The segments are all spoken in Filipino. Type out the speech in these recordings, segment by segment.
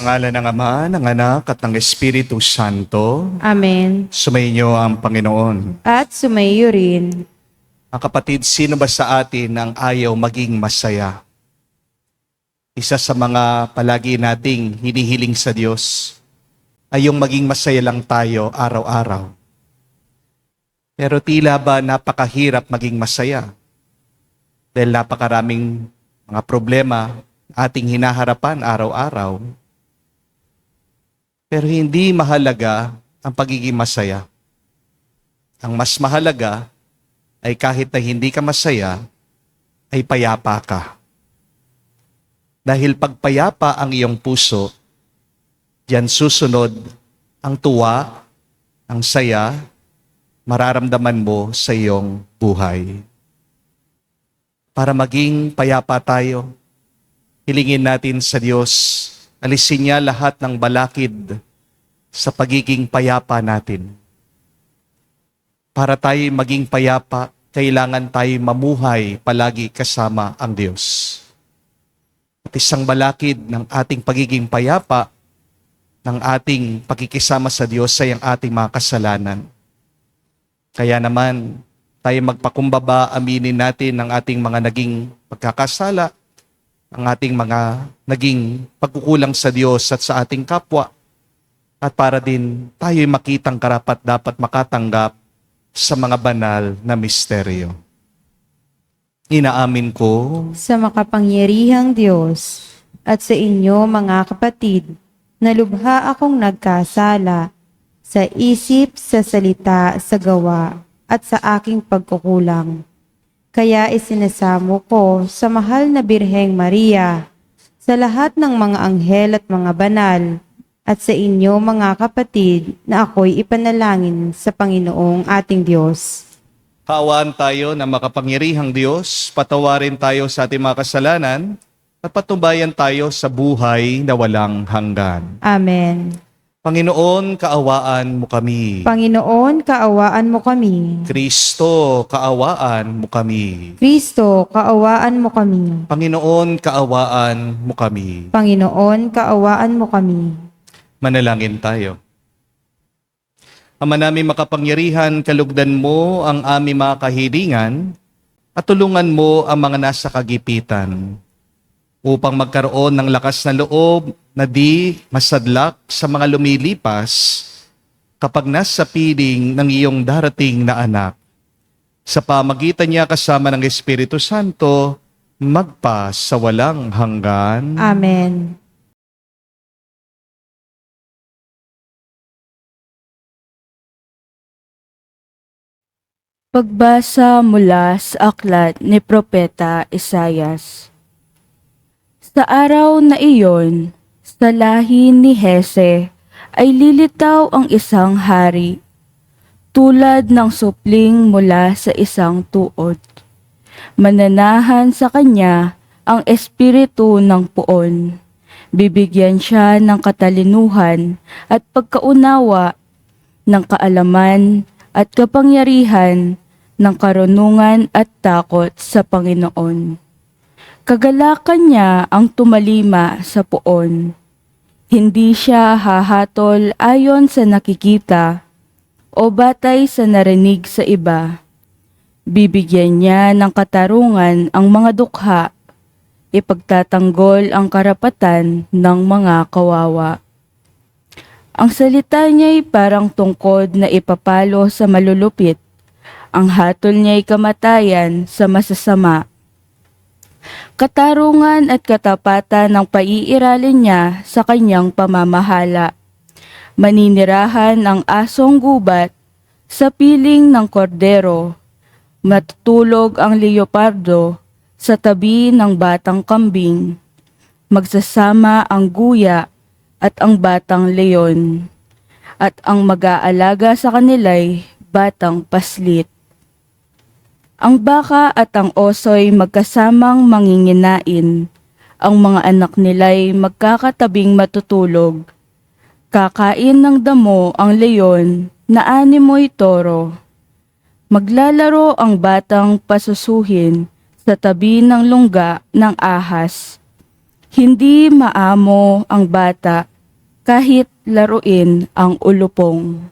ngalan ng Ama, ng Anak, at ng Espiritu Santo. Amen. Sumainyo ang Panginoon. At sumaiyo rin. Ang kapatid, sino ba sa atin ang ayaw maging masaya? Isa sa mga palagi nating hinihiling sa Diyos ay yung maging masaya lang tayo araw-araw. Pero tila ba napakahirap maging masaya? Dahil napakaraming mga problema ating hinaharapan araw-araw. Pero hindi mahalaga ang pagiging masaya. Ang mas mahalaga ay kahit na hindi ka masaya, ay payapa ka. Dahil pag payapa ang iyong puso, diyan susunod ang tuwa, ang saya, mararamdaman mo sa iyong buhay. Para maging payapa tayo, hilingin natin sa Diyos, alisin niya lahat ng balakid sa pagiging payapa natin. Para tayo maging payapa, kailangan tayo mamuhay palagi kasama ang Diyos. At isang balakid ng ating pagiging payapa, ng ating pakikisama sa Diyos ay ang ating mga kasalanan. Kaya naman, tayo magpakumbaba, aminin natin ang ating mga naging pagkakasala, ang ating mga naging pagkukulang sa Diyos at sa ating kapwa, at para din tayo'y makitang karapat dapat makatanggap sa mga banal na misteryo. Inaamin ko Sa makapangyarihang Diyos at sa inyo mga kapatid, na lubha akong nagkasala sa isip, sa salita, sa gawa, at sa aking pagkukulang. Kaya isinasamo ko sa mahal na Birheng Maria, sa lahat ng mga anghel at mga banal, at sa inyo mga kapatid na ako'y ipanalangin sa Panginoong ating Diyos. kaawaan tayo ng makapangyarihang Diyos, patawarin tayo sa ating mga kasalanan, at patubayan tayo sa buhay na walang hanggan. Amen. Panginoon, kaawaan mo kami. Panginoon, kaawaan mo kami. Kristo, kaawaan mo kami. Kristo, kaawaan mo kami. Panginoon, kaawaan mo kami. Panginoon, kaawaan mo kami. Manalangin tayo. Ama namin makapangyarihan, kalugdan mo ang aming mga kahilingan at tulungan mo ang mga nasa kagipitan upang magkaroon ng lakas na loob na di masadlak sa mga lumilipas kapag nasa piling ng iyong darating na anak. Sa pamagitan niya kasama ng Espiritu Santo, magpa sa walang hanggan. Amen. Pagbasa mula sa aklat ni Propeta Isayas. Sa araw na iyon, sa lahi ni Hese ay lilitaw ang isang hari, tulad ng supling mula sa isang tuod. Mananahan sa kanya ang espiritu ng puon. Bibigyan siya ng katalinuhan at pagkaunawa, ng kaalaman at kapangyarihan, ng karunungan at takot sa Panginoon. Kagalakan niya ang tumalima sa puon. Hindi siya hahatol ayon sa nakikita o batay sa narinig sa iba. Bibigyan niya ng katarungan ang mga dukha, ipagtatanggol ang karapatan ng mga kawawa. Ang salita niya'y parang tungkod na ipapalo sa malulupit. Ang hatol niya'y kamatayan sa masasama. Katarungan at katapatan ng paiiralin niya sa kanyang pamamahala. Maninirahan ang asong gubat sa piling ng kordero. Matutulog ang leopardo sa tabi ng batang kambing. Magsasama ang guya at ang batang leon. At ang mag-aalaga sa kanila'y batang paslit. Ang baka at ang oso'y magkasamang manginginain. Ang mga anak nila'y magkakatabing matutulog. Kakain ng damo ang leon na animoy toro. Maglalaro ang batang pasusuhin sa tabi ng lungga ng ahas. Hindi maamo ang bata kahit laruin ang ulupong.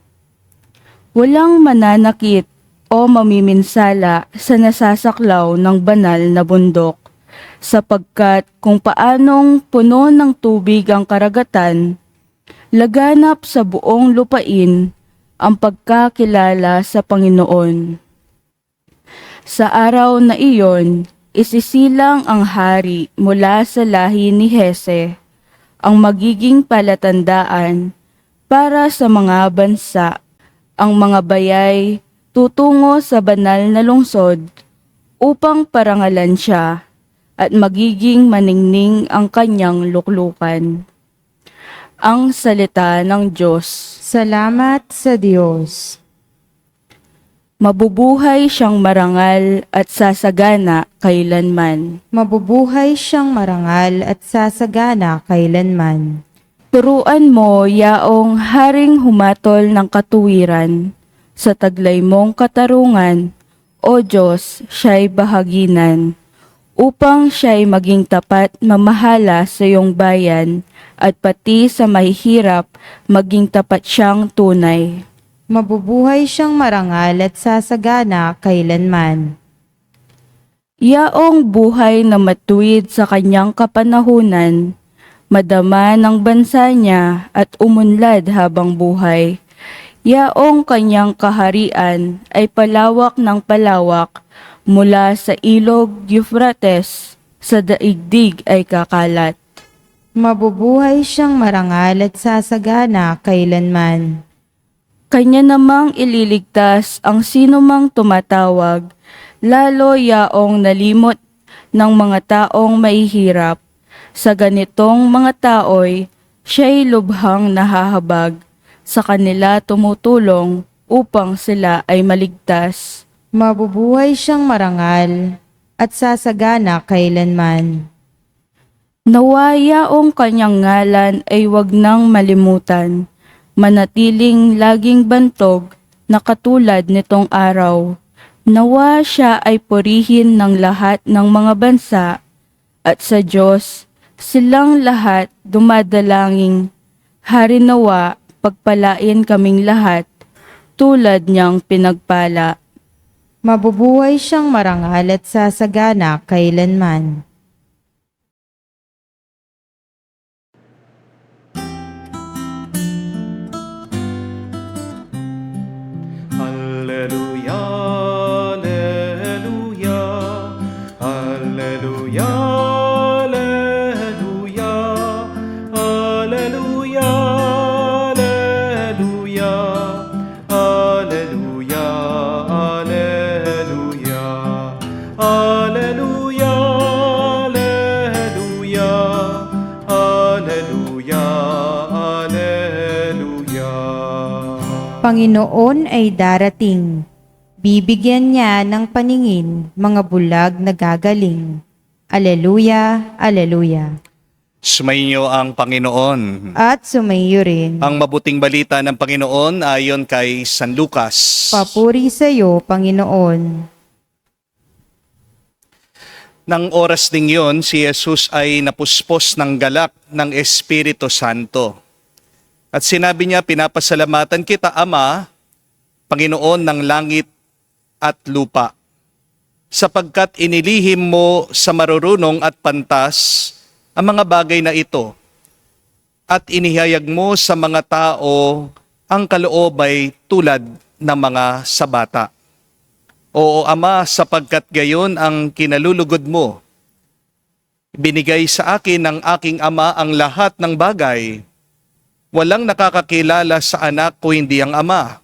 Walang mananakit o mamiminsala sa nasasaklaw ng banal na bundok, sapagkat kung paanong puno ng tubig ang karagatan, laganap sa buong lupain ang pagkakilala sa Panginoon. Sa araw na iyon, isisilang ang hari mula sa lahi ni Hese, ang magiging palatandaan para sa mga bansa. Ang mga bayay tutungo sa banal na lungsod upang parangalan siya at magiging maningning ang kanyang luklukan. Ang salita ng Diyos. Salamat sa Diyos. Mabubuhay siyang marangal at sasagana kailanman. Mabubuhay siyang marangal at sasagana kailanman. Turuan mo, yaong haring humatol ng katuwiran, sa taglay mong katarungan, O Diyos, siya'y bahaginan, upang siya'y maging tapat mamahala sa iyong bayan, at pati sa mahihirap, maging tapat siyang tunay. Mabubuhay siyang marangal at sasagana kailanman. Yaong buhay na matuwid sa kanyang kapanahunan, madama ng bansa niya at umunlad habang buhay. Yaong kanyang kaharian ay palawak ng palawak mula sa ilog Euphrates, sa daigdig ay kakalat. Mabubuhay siyang marangal at sasagana kailanman. Kanya namang ililigtas ang sinumang tumatawag, lalo yaong nalimot ng mga taong mahihirap. Sa ganitong mga tao'y siya'y lubhang nahahabag, sa kanila tumutulong upang sila ay maligtas. Mabubuhay siyang marangal at sasagana kailanman. Nawa yaong kanyang ngalan ay wag nang malimutan, manatiling laging bantog na katulad nitong araw. Nawa siya ay purihin ng lahat ng mga bansa, at sa Diyos silang lahat dumadalangin. Hari nawa, pagpalain kaming lahat, tulad niyang pinagpala. Mabubuhay siyang marangal at sasagana kailanman. Alleluia, alleluia, alleluia, alleluia, alleluia, alleluia, alleluia, alleluia, alleluia, alleluia, alleluia, alleluia. Panginoon ay darating. Bibigyan niya ng paningin mga bulag na gagaling. Aleluya, aleluya. Sumainyo ang Panginoon. At sumayo rin. Ang mabuting balita ng Panginoon ayon kay San Lucas. Papuri sa iyo, Panginoon. Nang oras ding yon, si Jesus ay napuspos ng galak ng Espiritu Santo. At sinabi niya, pinapasalamatan kita, Ama, Panginoon ng langit at lupa, sapagkat inilihim mo sa marurunong at pantas ang mga bagay na ito, at inihayag mo sa mga tao ang kaloobay tulad ng mga sabata. Oo, Ama, sapagkat gayon ang kinalulugod mo. Binigay sa akin ng aking Ama ang lahat ng bagay. Walang nakakakilala sa anak kung hindi ang Ama,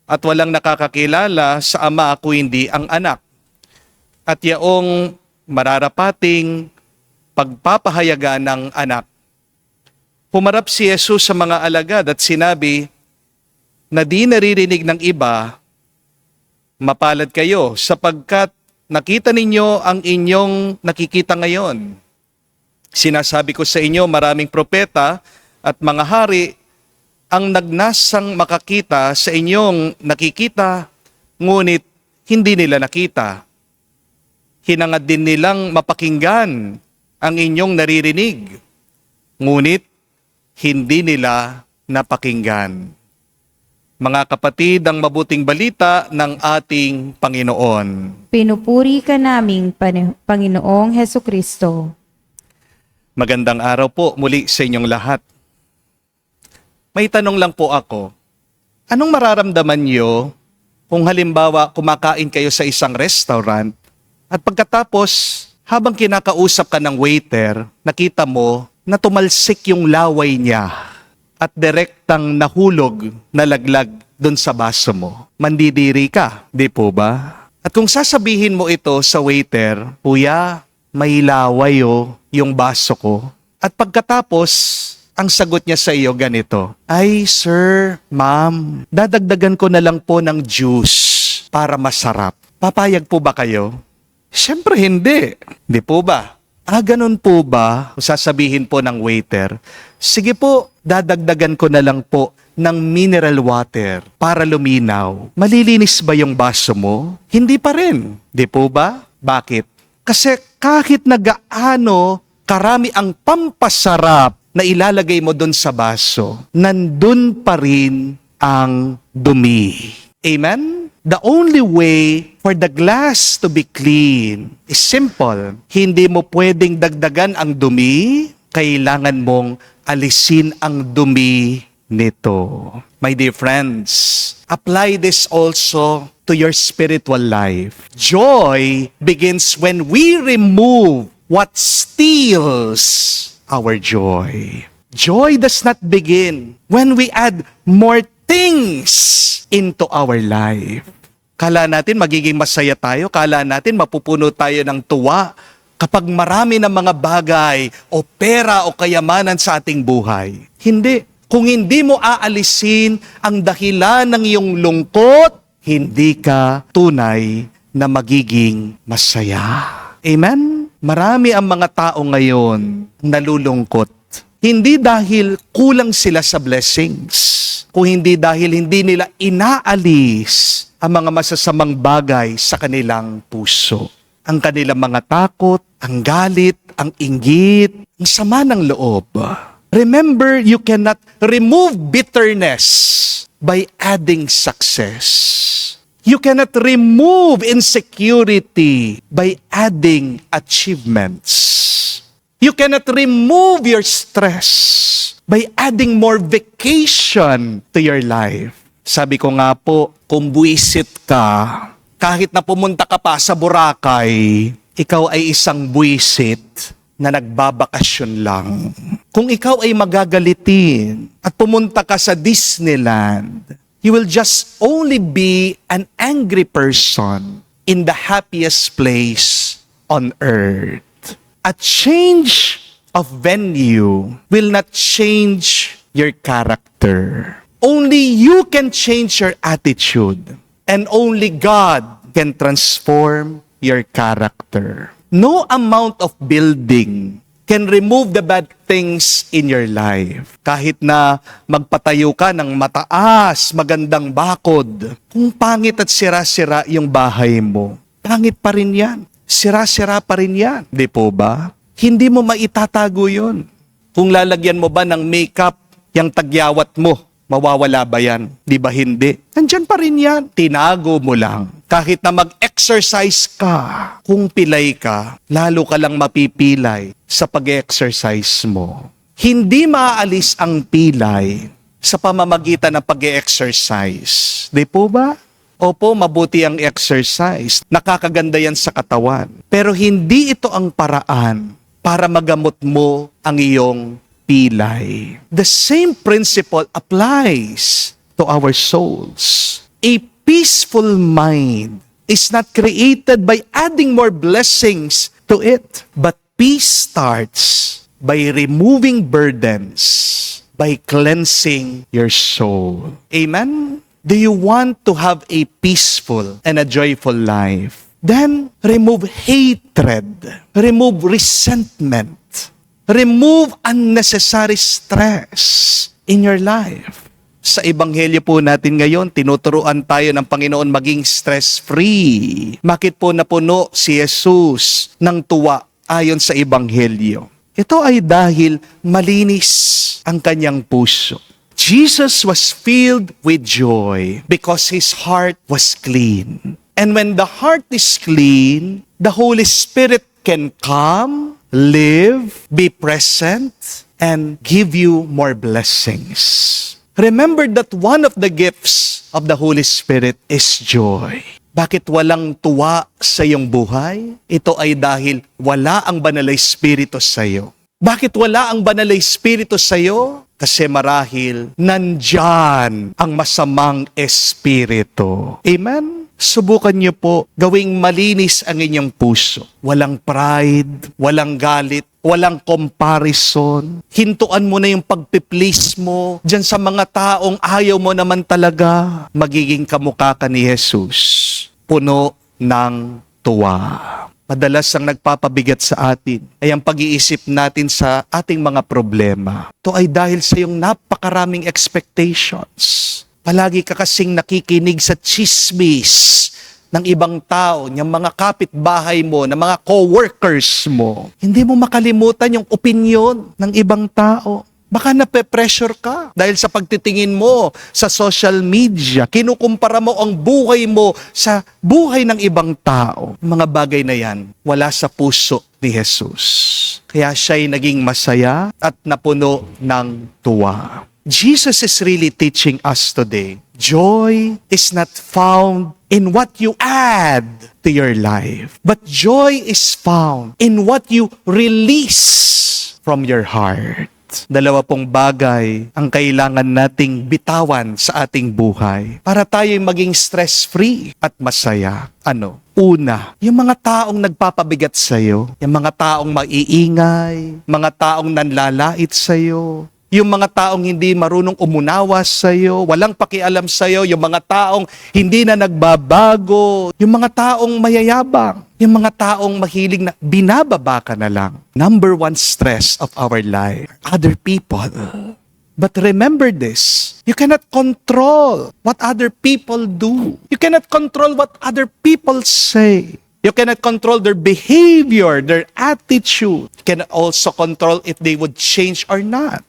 at walang nakakakilala sa Ama kung hindi ang anak. At yaong mararapating pagpapahayagan ng anak. Pumarap si Jesus sa mga alagad at sinabi na di naririnig ng iba, mapalad kayo sapagkat nakita ninyo ang inyong nakikita ngayon. Sinasabi ko sa inyo, maraming propeta at mga hari ang nagnasang makakita sa inyong nakikita, ngunit hindi nila nakita. Hinangad din nilang mapakinggan ang inyong naririnig, ngunit hindi nila napakinggan. Mga kapatid, ang mabuting balita ng ating Panginoon. Pinupuri ka naming Panginoong Hesukristo. Magandang araw po muli sa inyong lahat. May tanong lang po ako. Anong mararamdaman niyo kung halimbawa kumakain kayo sa isang restaurant at pagkatapos habang kinakausap ka ng waiter, nakita mo na tumalsik yung laway niya at direktang nahulog, nalaglag doon sa baso mo? Mandidiri ka, di po ba? At kung sasabihin mo ito sa waiter, "Kuya, may laway yung baso ko." At pagkatapos, ang sagot niya sa iyo ganito, "Ay sir, ma'am, dadagdagan ko na lang po ng juice para masarap." Papayag po ba kayo? Siyempre hindi. Di po ba? Ganun po ba? Sasabihin po ng waiter, "Sige po, dadagdagan ko na lang po ng mineral water para luminaw." Malilinis ba yung baso mo? Hindi pa rin. Di po ba? Bakit? Kasi kahit na gaano karami ang pampasarap na ilalagay mo dun sa baso, nandun pa rin ang dumi. Amen? The only way for the glass to be clean is simple. Hindi mo pwedeng dagdagan ang dumi, kailangan mong alisin ang dumi nito. My dear friends, apply this also to your spiritual life. Joy begins when we remove what steals our joy. Joy does not begin when we add more things into our life. Kala natin magiging masaya tayo, kala natin mapupuno tayo ng tuwa kapag marami ng mga bagay o pera o kayamanan sa ating buhay. Hindi. Kung hindi mo aalisin ang dahilan ng iyong lungkot, hindi ka tunay na magiging masaya. Amen? Marami ang mga tao ngayon nalulungkot. Hindi dahil kulang sila sa blessings, kung hindi dahil hindi nila inaalis ang mga masasamang bagay sa kanilang puso. Ang kanilang mga takot, ang galit, ang inggit, ang sama ng loob. Remember, you cannot remove bitterness by adding success. You cannot remove insecurity by adding achievements. You cannot remove your stress by adding more vacation to your life. Sabi ko nga po, kung buwisit ka, kahit na pumunta ka pa sa Boracay, ikaw ay isang buwisit na nagbabakasyon lang. Kung ikaw ay magagalitin at pumunta ka sa Disneyland, you will just only be an angry person in the happiest place on earth. A change of venue will not change your character. Only you can change your attitude, and only God can transform your character. No amount of building can remove the bad things in your life. Kahit na magpatayo ka ng mataas, magandang bakod, kung pangit at sira-sira yung bahay mo, pangit pa rin yan. Sira-sira pa rin yan. Di po ba? Hindi mo maitatago yun. Kung lalagyan mo ba ng makeup yung tagyawat mo, mawawala ba yan? Di ba hindi? Nandyan pa rin yan. Tinago mo lang. Kahit na mag-exercise ka, kung pilay ka, lalo ka lang mapipilay sa pag-exercise mo. Hindi maaalis ang pilay sa pamamagitan ng pag-exercise. Di po ba? Opo, mabuti ang exercise. Nakakaganda yan sa katawan. Pero hindi ito ang paraan para magamot mo ang iyong pilay. The same principle applies to our souls. A peaceful mind is not created by adding more blessings to it, but peace starts by removing burdens, by cleansing your soul. Amen? Do you want to have a peaceful and a joyful life? Then, remove hatred, remove resentment, remove unnecessary stress in your life. Sa Ebanghelyo po natin ngayon, tinuturuan tayo ng Panginoon maging stress-free. Bakit po napuno si Jesus ng tuwa ayon sa Ebanghelyo? Ito ay dahil malinis ang kanyang puso. Jesus was filled with joy because his heart was clean. And when the heart is clean, the Holy Spirit can come, live, be present, and give you more blessings. Remember that one of the gifts of the Holy Spirit is joy. Bakit walang tuwa sa iyong buhay? Ito ay dahil wala ang Banal na Espiritu sa iyo. Bakit wala ang Banal na Espiritu sa iyo? Kasi marahil nandyan ang masamang espiritu. Amen? Subukan niyo po gawing malinis ang inyong puso. Walang pride, walang galit, walang comparison. Hintuan mo na yung pagpiplease mo dyan sa mga taong ayaw mo naman talaga. Magiging kamukha ka ni Jesus, puno ng tuwa. Madalas ang nagpapabigat sa atin ay ang pag-iisip natin sa ating mga problema. Ito ay dahil sa iyong napakaraming expectations. Palagi ka kasing nakikinig sa chismis ng ibang tao, ng mga kapitbahay mo, ng mga co-workers mo. Hindi mo makalimutan yung opinion ng ibang tao. Baka nape-pressure ka dahil sa pagtitingin mo sa social media. Kinukumpara mo ang buhay mo sa buhay ng ibang tao. Mga bagay na yan, wala sa puso ni Jesus. Kaya siya'y naging masaya at napuno ng tuwa. Jesus is really teaching us today. Joy is not found in what you add to your life, but joy is found in what you release from your heart. Dalawa pong bagay ang kailangan nating bitawan sa ating buhay para tayo'y maging stress-free at masaya. Ano? Una, yung mga taong nagpapabigat sa'yo, yung mga taong maiingay, mga taong nanlalait sa'yo, yung mga taong hindi marunong umunawa sa'yo, walang pakialam sa'yo, yung mga taong hindi na nagbabago, yung mga taong mayayabang, yung mga taong mahilig na binababa ka na lang. Number one stress of our life, other people. But remember this, you cannot control what other people do. You cannot control what other people say. You cannot control their behavior, their attitude. You can also control if they would change or not.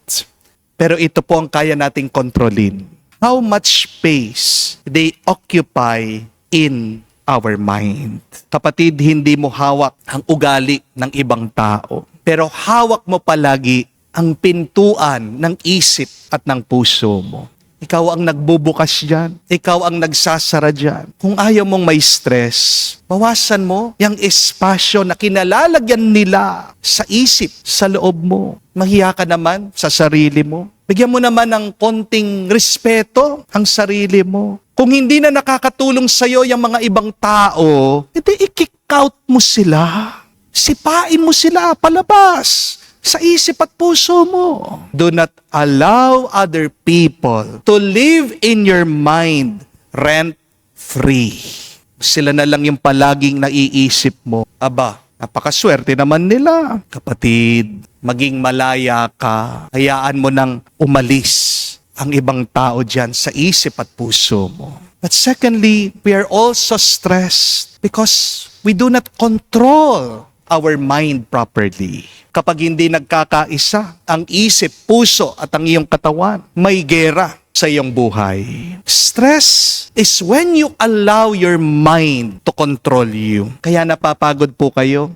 Pero ito po ang kaya nating kontrolin. How much space they occupy in our mind. Kapatid, hindi mo hawak ang ugali ng ibang tao. Pero hawak mo palagi ang pintuan ng isip at ng puso mo. Ikaw ang nagbubukas dyan. Ikaw ang nagsasara dyan. Kung ayaw mong may stress, bawasan mo yung espasyo na kinalalagyan nila sa isip, sa loob mo. Mahiya ka naman sa sarili mo. Bigyan mo naman ng konting respeto ang sarili mo. Kung hindi na nakakatulong sa'yo yung mga ibang tao, edi i-kick out mo sila. Sipain mo sila palabas sa isip at puso mo. Do not allow other people to live in your mind rent-free. Sila na lang yung palaging naiisip mo. Aba, napakaswerte naman nila. Kapatid, maging malaya ka. Hayaan mo nang umalis ang ibang tao dyan sa isip at puso mo. But secondly, we are also stressed because we do not control our mind properly. Kapag hindi nagkakaisa ang isip, puso at ang iyong katawan, may gera sa iyong buhay. Stress is when you allow your mind to control you. Kaya napapagod po kayo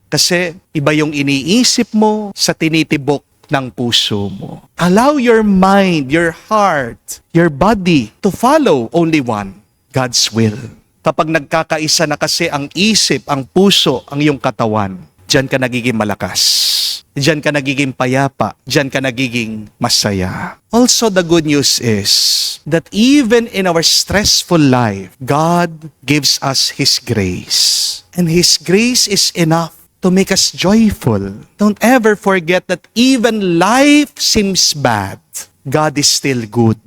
kasi iba yung iniisip mo sa tinitibok ng puso mo. Allow your mind, your heart, your body to follow only one, God's will. Kapag nagkakaisa na kasi ang isip, ang puso, ang iyong katawan, diyan ka nagiging malakas. Diyan ka nagiging payapa. Diyan ka nagiging masaya. Also, the good news is that even in our stressful life, God gives us His grace. And His grace is enough to make us joyful. Don't ever forget that even life seems bad, God is still good.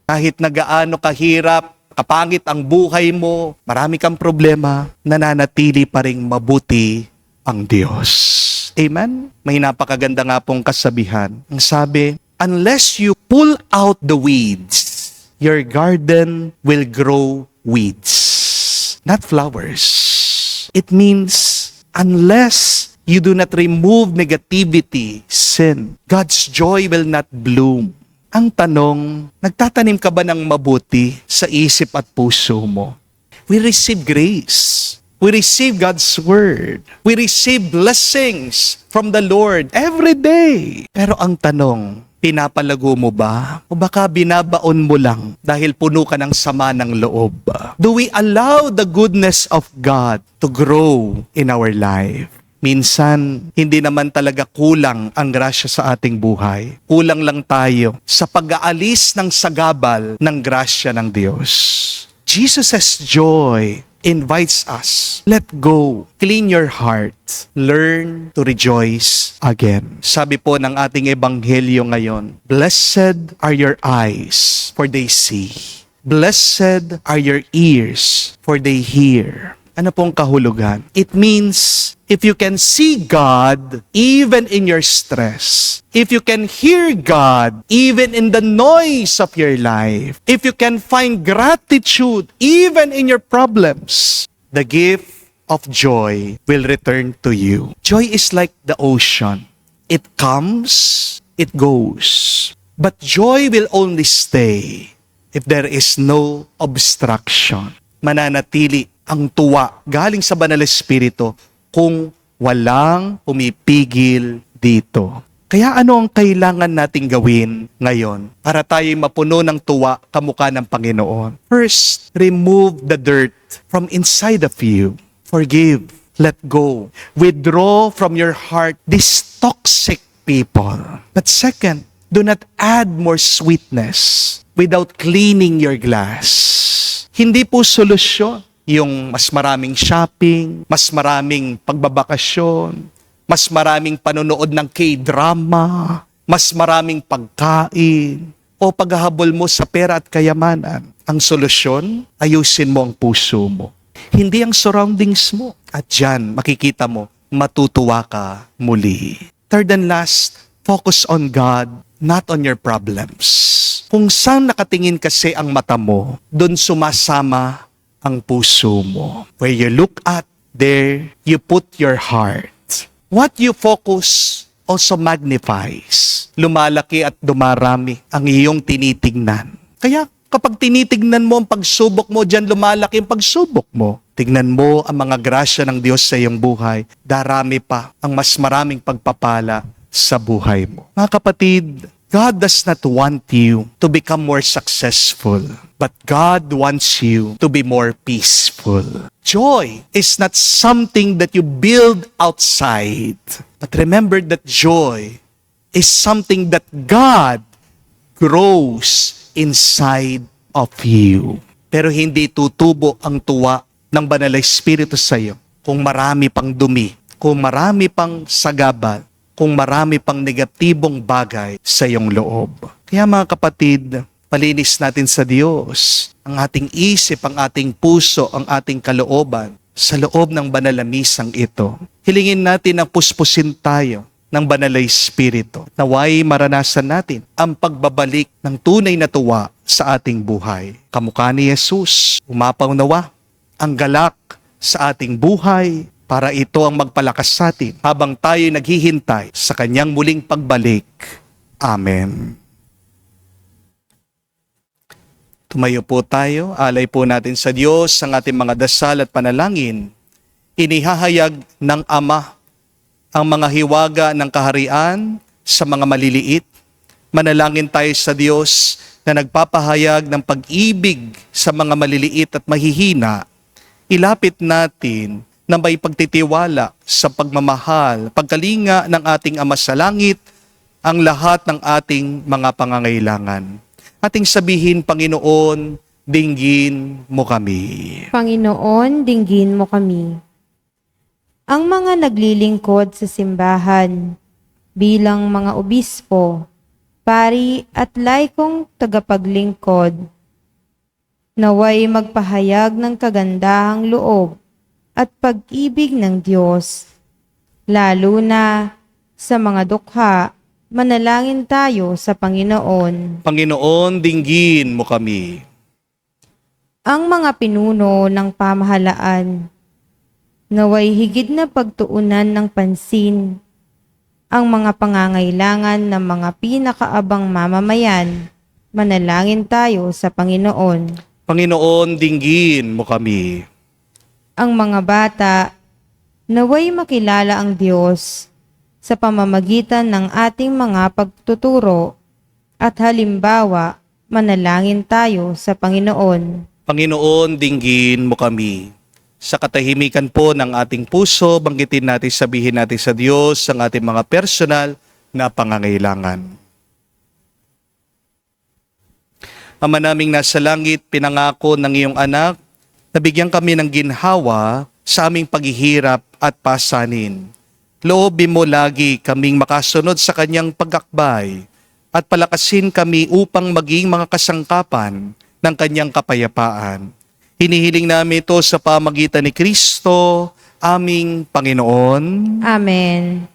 Kahit nagaano kahirap, kapangit ang buhay mo, marami kang problema, nananatili pa ring mabuti ang Diyos. Amen? May napakaganda nga pong kasabihan. Ang sabi, unless you pull out the weeds, your garden will grow weeds, not flowers. It means, unless you do not remove negativity, sin, God's joy will not bloom. Ang tanong, nagtatanim ka ba ng mabuti sa isip at puso mo? We receive grace. We receive God's word. We receive blessings from the Lord every day. Pero ang tanong, pinapalago mo ba? O baka binabaon mo lang dahil puno ka ng sama ng loob? Do we allow the goodness of God to grow in our life? Minsan, hindi naman talaga kulang ang grasya sa ating buhay. Kulang lang tayo sa pag-aalis ng sagabal ng grasya ng Diyos. Jesus' joy invites us. Let go. Clean your heart. Learn to rejoice again. Sabi po ng ating ebanghelyo ngayon, Blessed are your eyes, for they see. Blessed are your ears, for they hear. Ano pong kahulugan? It means, if you can see God even in your stress, if you can hear God even in the noise of your life, if you can find gratitude even in your problems, the gift of joy will return to you. Joy is like the ocean. It comes, it goes. But joy will only stay if there is no obstruction. Mananatili ang tuwa galing sa Banal na Espiritu kung walang pumipigil dito. Kaya ano ang kailangan nating gawin ngayon para tayo'y mapuno ng tuwa kamukha ng Panginoon? First, remove the dirt from inside of you. Forgive. Let go. Withdraw from your heart these toxic people. But second, do not add more sweetness without cleaning your glass. Hindi po solusyon yung mas maraming shopping, mas maraming pagbabakasyon, mas maraming panonood ng K-drama, mas maraming pagkain, o paghahabol mo sa pera at kayamanan. Ang solusyon, ayusin mo ang puso mo. Hindi ang surroundings mo. At dyan, makikita mo, matutuwa ka muli. Third and last, focus on God, not on your problems. Kung saan nakatingin kasi ang mata mo, doon sumasama ang puso mo. Where you look at, there you put your heart. What you focus also magnifies. Lumalaki at dumarami ang iyong tinitingnan. Kaya kapag tinitingnan mo ang pagsubok mo, diyan lumalaki ang pagsubok mo. Tingnan mo ang mga grasya ng Diyos sa iyong buhay. Darami pa ang mas maraming pagpapala sa buhay mo. Mga kapatid, God does not want you to become more successful, but God wants you to be more peaceful. Joy is not something that you build outside, but remember that joy is something that God grows inside of you. Pero hindi tutubo ang tuwa ng Banal na Espiritu sa iyo kung marami pang dumi, kung marami pang sagabal, kung marami pang negatibong bagay sa iyong loob. Kaya mga kapatid, palinis natin sa Diyos ang ating isip, ang ating puso, ang ating kalooban sa loob ng banal na misang ito. Hilingin natin na puspusin tayo ng Banal na Espiritu. Naway maranasan natin ang pagbabalik ng tunay na tuwa sa ating buhay. Kamukha ni Jesus, umapaw nawa ang galak sa ating buhay, para ito ang magpalakas sa atin habang tayo naghihintay sa kanyang muling pagbalik. Amen. Tumayo po tayo, alay po natin sa Diyos ang ating mga dasal at panalangin. Inihahayag ng Ama ang mga hiwaga ng kaharian sa mga maliliit. Manalangin tayo sa Diyos na nagpapahayag ng pag-ibig sa mga maliliit at mahihina. Ilapit natin na may pagtitiwala sa pagmamahal, pagkalinga ng ating Ama sa langit, ang lahat ng ating mga pangangailangan. Ating sabihin, Panginoon, dinggin mo kami. Panginoon, dinggin mo kami. Ang mga naglilingkod sa simbahan bilang mga obispo, pari at laikong tagapaglingkod, naway magpahayag ng kagandahang loob at pag-ibig ng Diyos. Lalo na sa mga dukha, manalangin tayo sa Panginoon. Panginoon, dinggin mo kami. Ang mga pinuno ng pamahalaan, naway higit na pagtuunan ng pansin ang mga pangangailangan ng mga pinakaabang mamamayan. Manalangin tayo sa Panginoon. Panginoon, dinggin mo kami. Ang mga bata, naway makilala ang Diyos sa pamamagitan ng ating mga pagtuturo at halimbawa, manalangin tayo sa Panginoon. Panginoon, dinggin mo kami. Sa katahimikan po ng ating puso, banggitin natin, sabihin natin sa Diyos ang ating mga personal na pangangailangan. Ama naming nasa langit, pinangako ng iyong anak na bigyan kami ng ginhawa sa aming paghihirap at pasanin. Loobin mo lagi kaming makasunod sa kanyang pag-akbay at palakasin kami upang maging mga kasangkapan ng kanyang kapayapaan. Hinihiling namin ito sa pamagitan ni Kristo, aming Panginoon. Amen.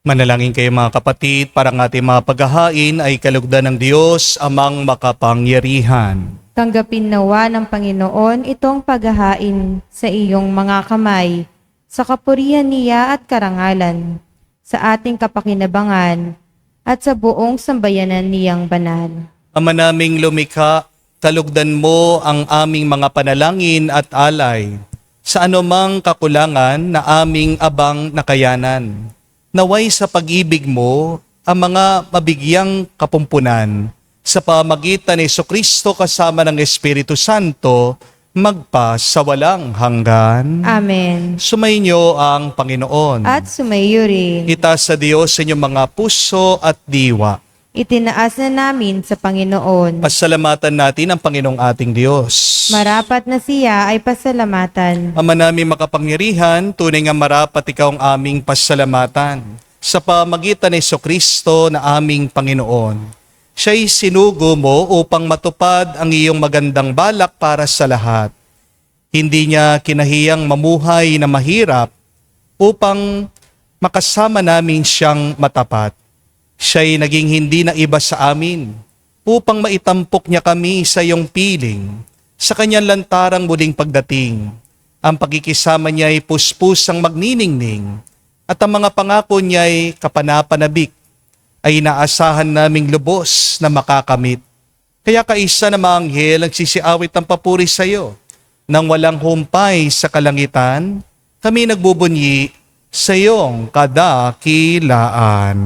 Manalangin kayo mga kapatid, para ang ating mga paghahain ay kalugdan ng Diyos, amang makapangyarihan. Tanggapin nawa ng Panginoon itong paghahain sa iyong mga kamay, sa kapurihan niya at karangalan, sa ating kapakinabangan, at sa buong sambayanan niyang banal. Ama naming lumikha, kalugdan mo ang aming mga panalangin at alay, sa anumang kakulangan na aming abang nakayanan. Naway sa pag-ibig mo ang mga mabigyang kapumpunan sa pamagitan ni Jesucristo kasama ng Espiritu Santo magpa sa walang hanggan. Amen. Sumainyo ang Panginoon. At sumayo rin. Itaas sa Diyos sa inyong mga puso at diwa. Itinaas na namin sa Panginoon. Pasalamatan natin ang Panginoong ating Diyos. Marapat na siya ay pasalamatan. Ama namin makapangyarihan, tunay nga marapat ikaw ang aming pasalamatan sa pamagitan ni Jesucristo na aming Panginoon. Siya'y sinugo mo upang matupad ang iyong magandang balak para sa lahat. Hindi niya kinahiyang mamuhay na mahirap upang makasama namin siyang matapat. Siya'y naging hindi na iba sa amin upang maitampok niya kami sa iyong piling. Sa kanyang lantarang muling pagdating, ang pagkikisama niya ay puspusang magniningning at ang mga pangako niya ay kapanapanabik ay inaasahan naming lubos na makakamit. Kaya kaisa na mga anghel nagsisiawit ng papuri sa iyo. Nang walang humpay sa kalangitan, kami nagbubunyi sa iyong kadakilaan.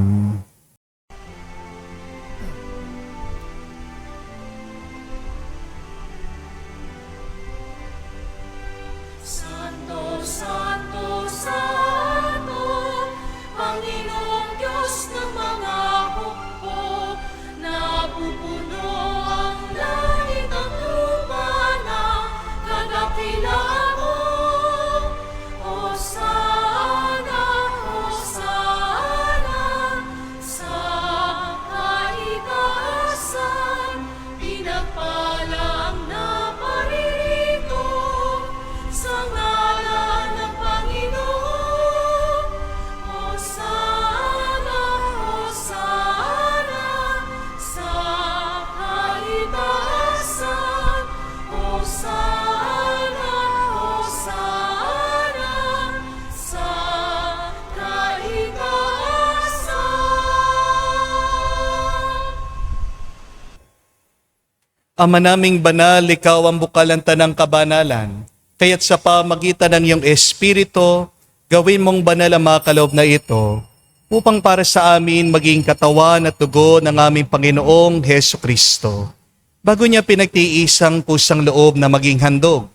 Ama naming banal, ikaw ang bukal ng tanang kabanalan. Kaya't sa pamagitan ng iyong Espiritu, gawin mong banal ang mga kaloob na ito upang para sa amin maging katawan at dugo ng aming Panginoong Heso Kristo. Bago niya pinagtiisang pusang loob na maging handog,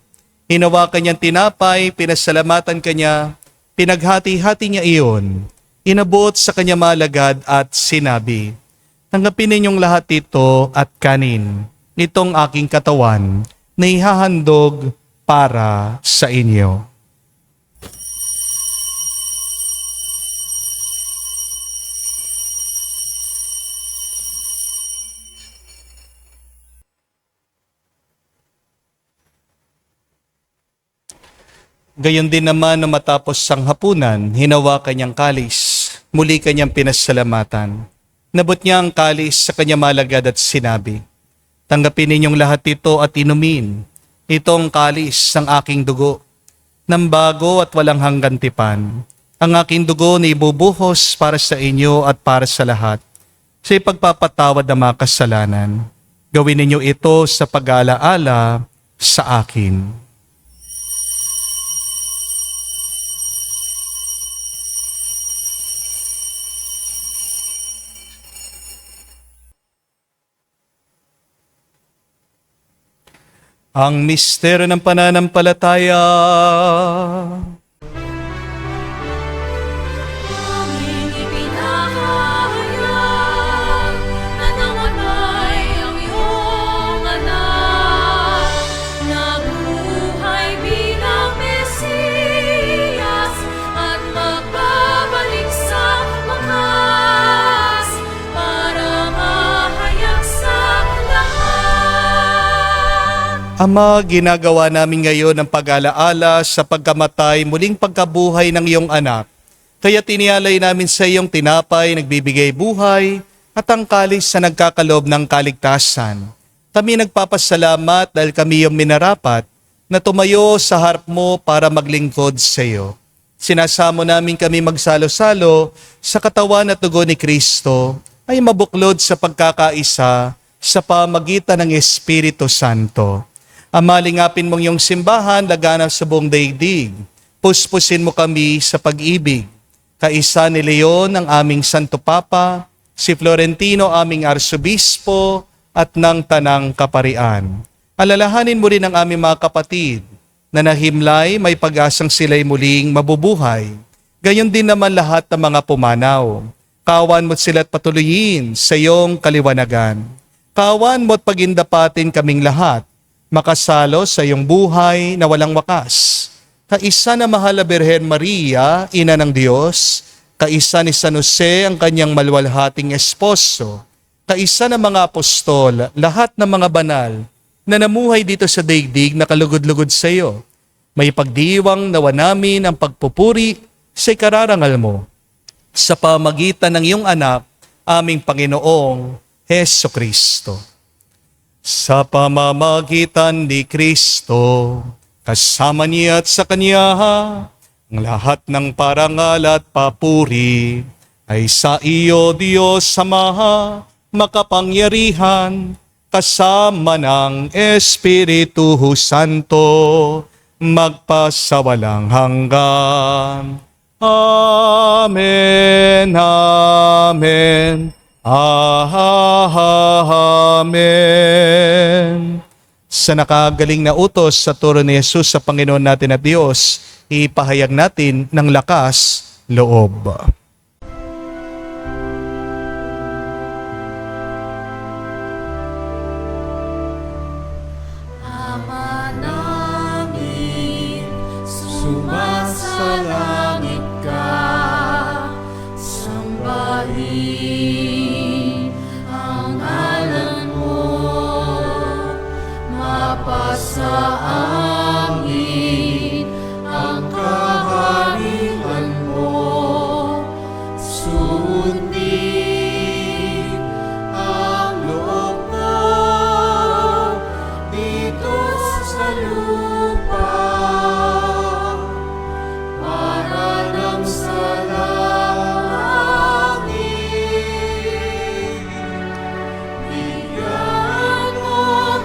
hinawakan niyang tinapay, pinasalamatan kanya, pinaghati-hati niya iyon, inabot sa kanya malagad at sinabi, "Tanggapin ninyong lahat ito at kanin. Itong aking katawan na ihahandog para sa inyo." Gayon din naman na matapos ang hapunan, hinawakan niyang kalis, muli kanyang pinasalamatan. Nabot niya ang kalis sa kanya malagad at sinabi, "Tanggapin ninyong lahat ito at inumin. Itong kalis ng aking dugo, ng bago at walang hanggan tipan. Ang aking dugo na ibubuhos para sa inyo at para sa lahat, sa ipagpapatawad ng mga kasalanan. Gawin ninyo ito sa pag-aalaala sa akin." Ang misteryo ng pananampalataya. Aming ipinahayag na namatay ang iyong anak, nabuhay bilang Mesiyas at magbabalik sa wakas para mahayag sa lahat. Ama, ginagawa namin ngayon ang pag-alaala sa pagkamatay, muling pagkabuhay ng iyong anak. Kaya tinialay namin sa iyong tinapay, nagbibigay buhay, at ang kalis sa nagkakaloob ng kaligtasan. Kami nagpapasalamat dahil kami iyong minarapat na tumayo sa harap mo para maglingkod sa iyo. Sinasamo namin kami magsalo-salo sa katawan at dugo ni Kristo ay mabuklod sa pagkakaisa sa pamagitan ng Espiritu Santo. Ama, lingapin mong iyong simbahan, laganap sa buong daigdig. Puspusin mo kami sa pag-ibig. Kaisa ni Leon, ang aming Santo Papa, si Florentino, aming Arsobispo, at ng Tanang Kaparian. Alalahanin mo rin ang aming mga kapatid na nahimlay, may pag-asang sila'y muling mabubuhay. Gayon din naman lahat ng mga pumanaw. Kawan mo't sila't patuloyin sa iyong kaliwanagan. Kawan mo't pagindapatin kaming lahat, makasalo sa iyong buhay na walang wakas. Kaisa na mahal na Birhen Maria, Ina ng Diyos, kaisa ni San Jose ang kanyang maluwalhating esposo, kaisa ng mga apostol, lahat ng mga banal na namuhay dito sa daigdig na kalugod-lugod sa iyo. May pagdiwang nawa namin ang pagpupuri sa ikararangal mo sa pamagitan ng iyong anak, aming Panginoong Heso Kristo. Sa pamamagitan ni Kristo, kasama niya at sa Kanya, ang lahat ng parangal at papuri ay sa iyo, Diyos Ama, makapangyarihan, kasama ng Espiritu Santo, magpasawalang hanggan. Amen, Amen. Amen. Sa nakagaling na utos sa turo ni Jesus sa Panginoon natin at Diyos, ipahayag natin ng lakas loob. Ama namin, sumasalangit ka, sambahin ang ngalan mo, mapasa amin ang kaharian mo, sundin ang loob mo dito sa lupa para lang sa langit. Bigyan mo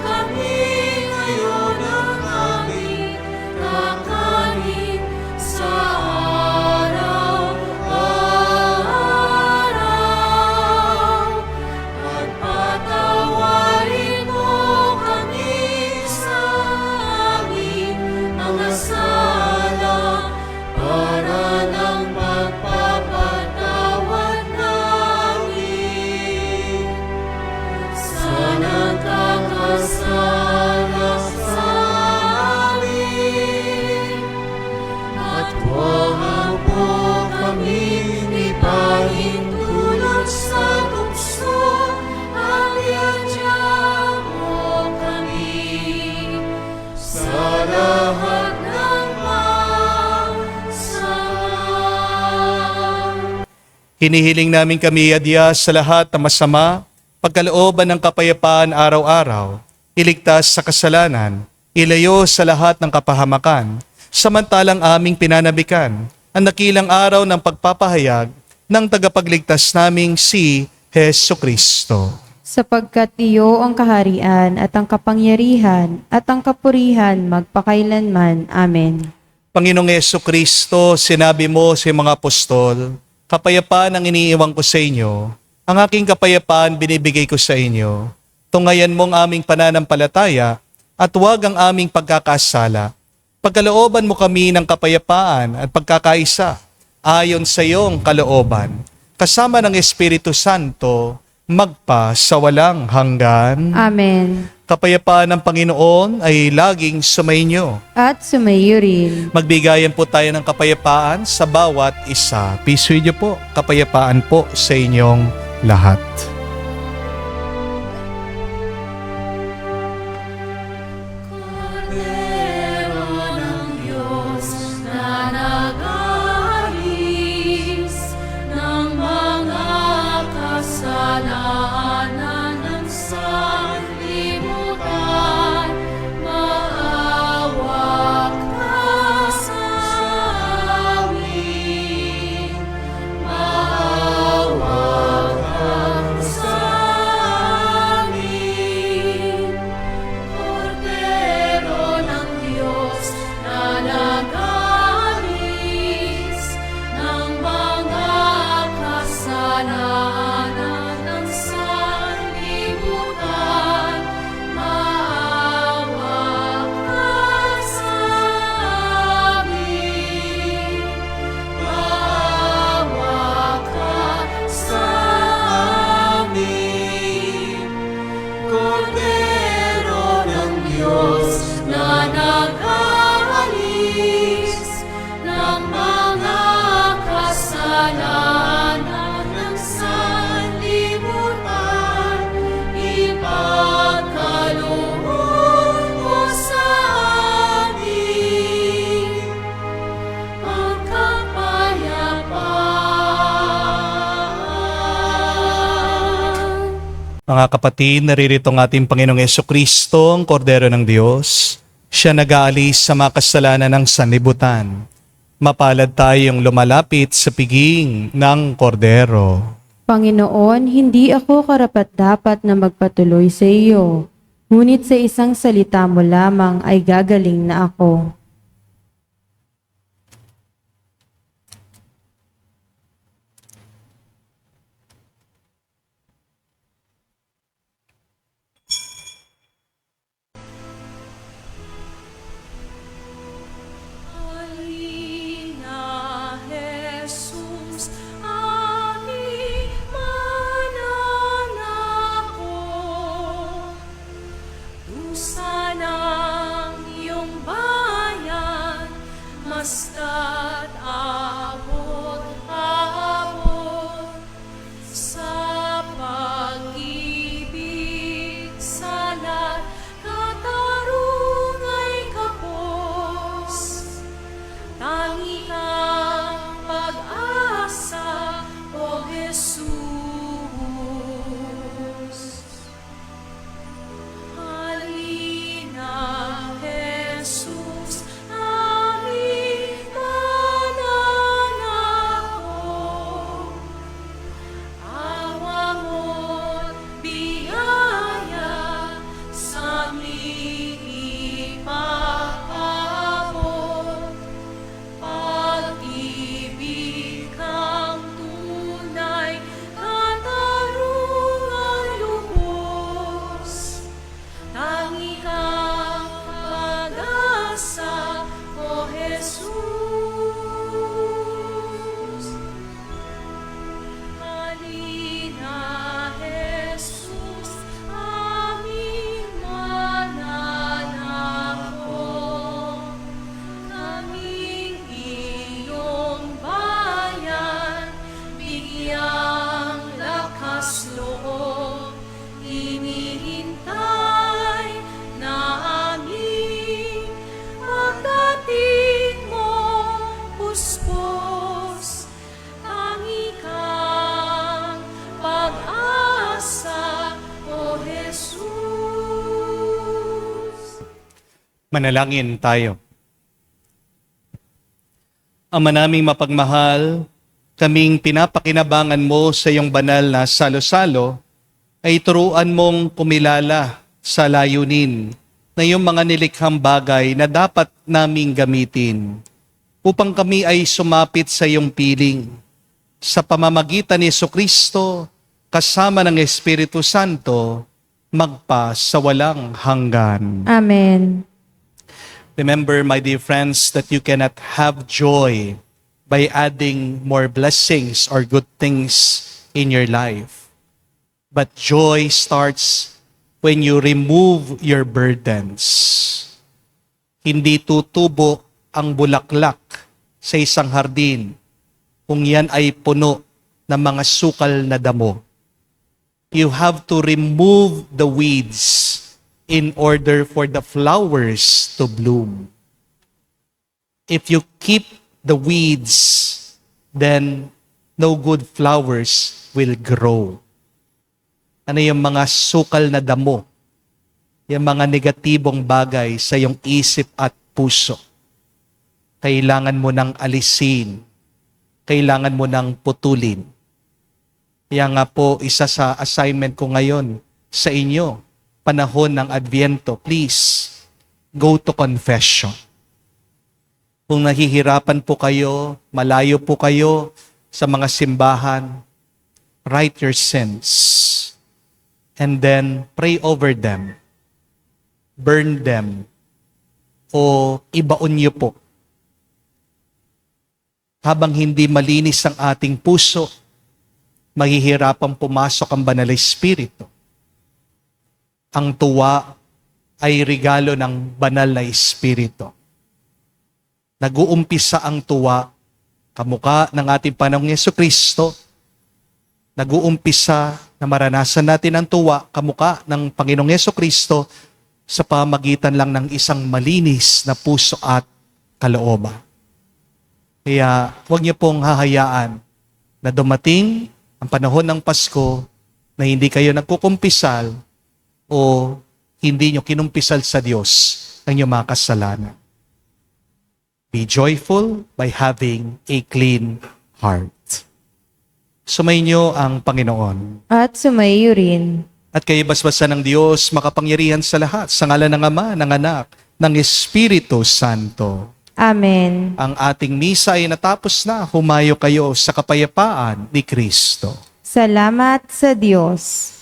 Hinihiling namin kami adya sa lahat ng masama, pagkalooban ng kapayapaan araw-araw, iligtas sa kasalanan, ilayo sa lahat ng kapahamakan, samantalang aming pinanabikan ang dakilang araw ng pagpapahayag ng tagapagligtas naming si Hesu Kristo. Sapagkat iyo ang kaharian at ang kapangyarihan at ang kapurihan magpakailanman. Amen. Panginoong Hesu Kristo, sinabi mo sa mga apostol, kapayapaan ang iniiwan ko sa inyo, ang aking kapayapaan binibigay ko sa inyo. Tungayan mo ang aming pananampalataya at huwag ang aming pagkakasala. Pagkalooban mo kami ng kapayapaan at pagkakaisa ayon sa iyong kalooban, kasama ng Espiritu Santo, magpa sa walang hanggan. Amen. Kapayapaan ng Panginoon ay laging sumainyo. At sumayo rin. Magbigayan po tayo ng kapayapaan sa bawat isa. Peace with you po. Kapayapaan po sa inyong lahat. Kordero ng Diyos na nag-aalis ng mga kasalanan ng sanlibutan, maawa ka sa amin. Maawa ka sa amin. Kordero ng Diyos na nag-aalis ng mga kasalanan ng sanlibutan, maawa ka sa amin. Maawa ka sa amin. Kordero ng Diyos na nag-aalis ng mga kasalanan ng sanlibutan, ipagkaloob mo sa amin ang kapayapaan. Mga kapatid, naririto ang ating Panginoong Jesucristo, ang Kordero ng Diyos. Siya nag-aalis sa mga kasalanan ng sanlibutan. Mapalad tayong lumalapit sa piging ng Kordero. Panginoon, hindi ako karapat-dapat na magpatuloy sa iyo. Ngunit sa isang salita mo lamang ay gagaling na ako. Halina, Jesus, aming mananako. Dusa ng iyong bayan. Manalangin tayo. Ama naming mapagmahal, kaming pinapakinabangan mo sa iyong banal na salo-salo, ay turuan mong kumilala sa layunin na iyong mga nilikhang bagay na dapat naming gamitin upang kami ay sumapit sa iyong piling. Sa pamamagitan ni Jesucristo, kasama ng Espiritu Santo, magpa sa walang hanggan. Amen. Remember, my dear friends, that you cannot have joy by adding more blessings or good things in your life. But joy starts when you remove your burdens. Hindi tutubo ang bulaklak sa isang hardin kung yan ay puno ng mga sukal na damo. You have to remove the weeds in order for the flowers to bloom. If you keep the weeds, then no good flowers will grow. Ano yung mga sukal na damo? Yung mga negatibong bagay sa iyong isip at puso. Kailangan mo nang alisin. Kailangan mo nang putulin. Kaya nga po, isa sa assignment ko ngayon sa inyo, panahon ng Adviento, please, go to confession. Kung nahihirapan po kayo, malayo po kayo sa mga simbahan, write your sins. And then, pray over them. Burn them. O ibaon niyo po. Habang hindi malinis ang ating puso, mahihirapang pumasok ang Banal na Espiritu. Ang tuwa ay regalo ng Banal na Espiritu. Nag-uumpisa ang tuwa, kamukha ng ating Panginoong Jesucristo. Nag-uumpisa na maranasan natin ang tuwa, kamukha ng Panginoong Jesucristo sa pamagitan lang ng isang malinis na puso at kalooban. Kaya huwag niyo pong hahayaan na dumating ang panahon ng Pasko na hindi kayo nagkukumpisal o hindi nyo kinumpisal sa Diyos ang inyong mga kasalanan. Be joyful by having a clean heart. Sumainyo ang Panginoon. At sumaiyo rin. At kayo basbasan ng Diyos, makapangyarihan sa lahat, sa ngalan ng Ama, ng Anak, ng Espiritu Santo. Amen. Ang ating misa ay natapos na. Humayo kayo sa kapayapaan ni Kristo. Salamat sa Diyos.